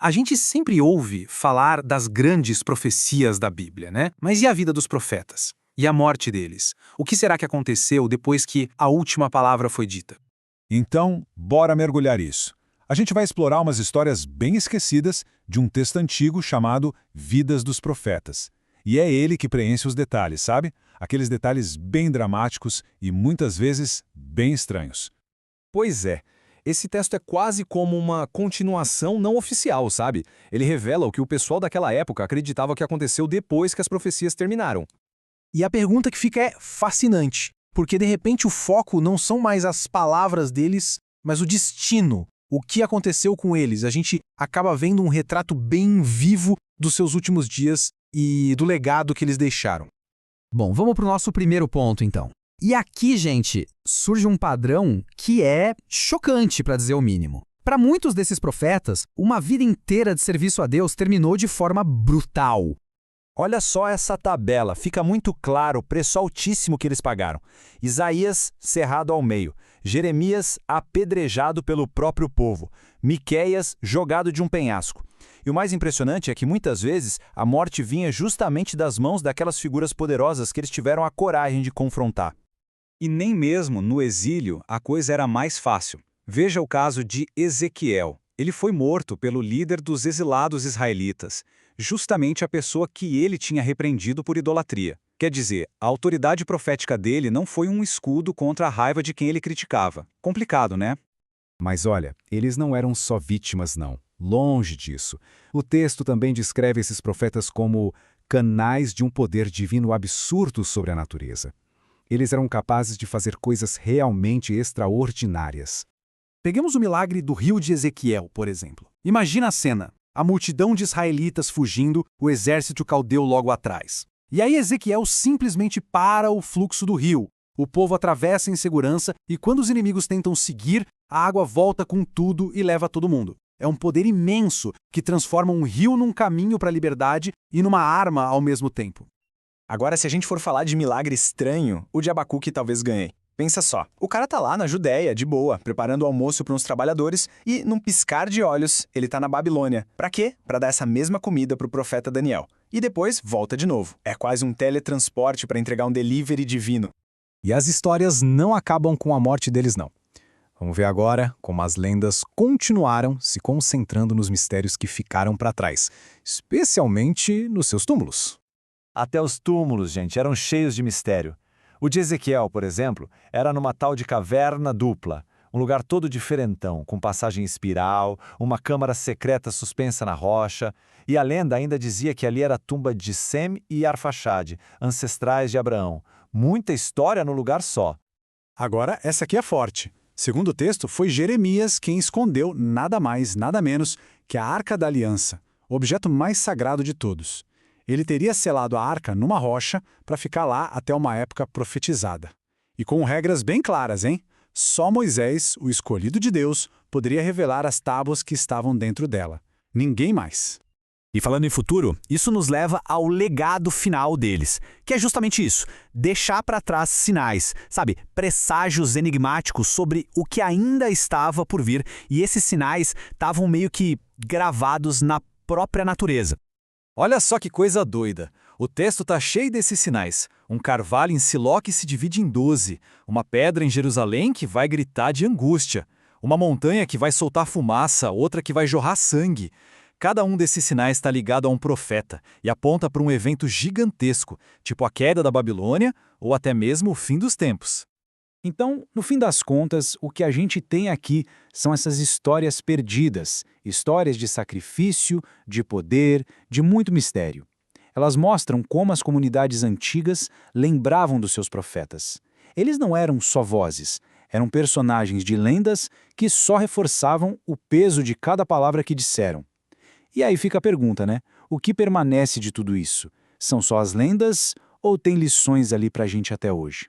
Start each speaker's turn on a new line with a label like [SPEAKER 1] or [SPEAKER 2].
[SPEAKER 1] A gente sempre ouve falar das grandes profecias da Bíblia, né? Mas e a vida dos profetas? E a morte deles? O que será que aconteceu depois que a última palavra foi dita?
[SPEAKER 2] Então, bora mergulhar isso. A gente vai explorar umas histórias bem esquecidas de um texto antigo chamado Vidas dos Profetas. E é ele que preenche os detalhes, sabe? Aqueles detalhes bem dramáticos e muitas vezes bem estranhos.
[SPEAKER 3] Pois é, esse texto é quase como uma continuação não oficial, sabe? Ele revela o que o pessoal daquela época acreditava que aconteceu depois que as profecias terminaram.
[SPEAKER 1] E a pergunta que fica é fascinante, porque de repente o foco não são mais as palavras deles, mas o destino, o que aconteceu com eles. A gente acaba vendo um retrato bem vivo dos seus últimos dias e do legado que eles deixaram.
[SPEAKER 4] Bom, vamos para o nosso primeiro ponto, então. E aqui, gente, surge um padrão que é chocante, para dizer o mínimo. Para muitos desses profetas, uma vida inteira de serviço a Deus terminou de forma brutal.
[SPEAKER 5] Olha só essa tabela, fica muito claro o preço altíssimo que eles pagaram. Isaías cerrado ao meio, Jeremias apedrejado pelo próprio povo, Miqueias jogado de um penhasco. E o mais impressionante é que muitas vezes a morte vinha justamente das mãos daquelas figuras poderosas que eles tiveram a coragem de confrontar.
[SPEAKER 6] E nem mesmo no exílio a coisa era mais fácil. Veja o caso de Ezequiel. Ele foi morto pelo líder dos exilados israelitas, justamente a pessoa que ele tinha repreendido por idolatria. Quer dizer, a autoridade profética dele não foi um escudo contra a raiva de quem ele criticava. Complicado, né?
[SPEAKER 2] Mas olha, eles não eram só vítimas, não. Longe disso. O texto também descreve esses profetas como canais de um poder divino absurdo sobre a natureza. Eles eram capazes de fazer coisas realmente extraordinárias.
[SPEAKER 1] Peguemos o milagre do rio de Ezequiel, por exemplo. Imagina a cena. A multidão de israelitas fugindo, o exército caldeu logo atrás. E aí Ezequiel simplesmente para o fluxo do rio. O povo atravessa em segurança e quando os inimigos tentam seguir, a água volta com tudo e leva todo mundo. É um poder imenso que transforma um rio num caminho para a liberdade e numa arma ao mesmo tempo.
[SPEAKER 7] Agora, se a gente for falar de milagre estranho, o de Abacuque talvez ganhe. Pensa só, o cara tá lá na Judéia, de boa, preparando o almoço para uns trabalhadores e, num piscar de olhos, ele tá na Babilônia. Pra quê? Pra dar essa mesma comida pro profeta Daniel. E depois volta de novo. É quase um teletransporte para entregar um delivery divino.
[SPEAKER 5] E as histórias não acabam com a morte deles, não. Vamos ver agora como as lendas continuaram se concentrando nos mistérios que ficaram para trás, especialmente nos seus túmulos.
[SPEAKER 8] Até os túmulos, gente, eram cheios de mistério. O de Ezequiel, por exemplo, era numa tal de caverna dupla, um lugar todo diferentão, com passagem espiral, uma câmara secreta suspensa na rocha, e a lenda ainda dizia que ali era a tumba de Sem e Arfaxade, ancestrais de Abraão. Muita história no lugar só.
[SPEAKER 2] Agora, essa aqui é forte. Segundo o texto, foi Jeremias quem escondeu nada mais, nada menos que a Arca da Aliança, o objeto mais sagrado de todos. Ele teria selado a arca numa rocha para ficar lá até uma época profetizada. E com regras bem claras, hein? Só Moisés, o escolhido de Deus, poderia revelar as tábuas que estavam dentro dela. Ninguém mais.
[SPEAKER 5] E falando em futuro, isso nos leva ao legado final deles, que é justamente isso, deixar para trás sinais, sabe, presságios enigmáticos sobre o que ainda estava por vir, e esses sinais estavam meio que gravados na própria natureza.
[SPEAKER 6] Olha só que coisa doida. O texto está cheio desses sinais. Um carvalho em Siló que se divide em 12, uma pedra em Jerusalém que vai gritar de angústia, uma montanha que vai soltar fumaça, outra que vai jorrar sangue. Cada um desses sinais está ligado a um profeta e aponta para um evento gigantesco, tipo a queda da Babilônia ou até mesmo o fim dos tempos. Então, no fim das contas, o que a gente tem aqui são essas histórias perdidas, histórias de sacrifício, de poder, de muito mistério. Elas mostram como as comunidades antigas lembravam dos seus profetas. Eles não eram só vozes, eram personagens de lendas que só reforçavam o peso de cada palavra que disseram. E aí fica a pergunta, né? O que permanece de tudo isso? São só as lendas ou tem lições ali pra gente até hoje?